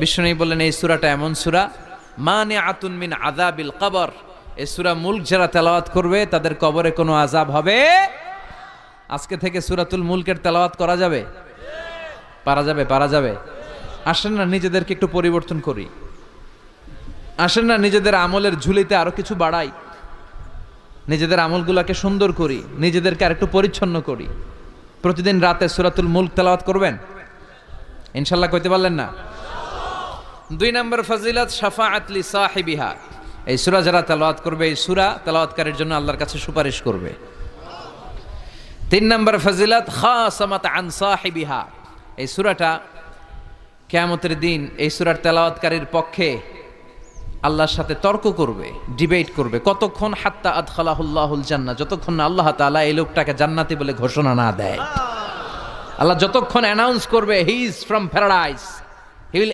বিষ্ণু বললেন এই সূরাটা এমন সূরা মানিআতুন মিন আযাবিল কবর। এই সূরা মুলক যারা তেলাওয়াত করবে তাদের কবরে কোনো আযাব হবে। আজকে থেকে সূরাতুল মুলকের তেলাওয়াত করা যাবে? পারা যাবে। আসেন না নিজেদেরকে একটু পরিবর্তন করি, আসেন না নিজেদের আমলের ঝুলিতে আরো কিছু বাড়াই, নিজেদের আমলগুলোকে সুন্দর করি, নিজেদেরকে আরেকটু পরিচ্ছন্ন করি। প্রতিদিন রাতে সূরাতুল মুলক তেলাওয়াত করবেন ইনশাআল্লাহ, কইতে পারলেন না? 2 নম্বর ফজিলত শাফাআত লি সাহিবিহা। এই সূরা যারা তেলাওয়াত করবে এই সূরা তেলাওয়াতকারীর জন্য আল্লাহর কাছে সুপারিশ করবে। 3 নম্বর ফজিলত খাসামাত আন সাহিবিহা। এই সূরাটা কিয়ামতের দিন এই সূরার তেলাওয়াতকারীর পক্ষে আল্লাহর সাথে তর্ক করবে, ডিবেট করবে। কতক্ষণ? হাত্তা আদখালাহুল্লাহুল জান্নাহ, যতক্ষণ না আল্লাহ তাআলা এই লোকটাকে জান্নাতি বলে ঘোষণা না দেয়। আল্লাহ যতক্ষণ অ্যানাউন্স করবে হি ইজ ফ্রম প্যারাডাইস,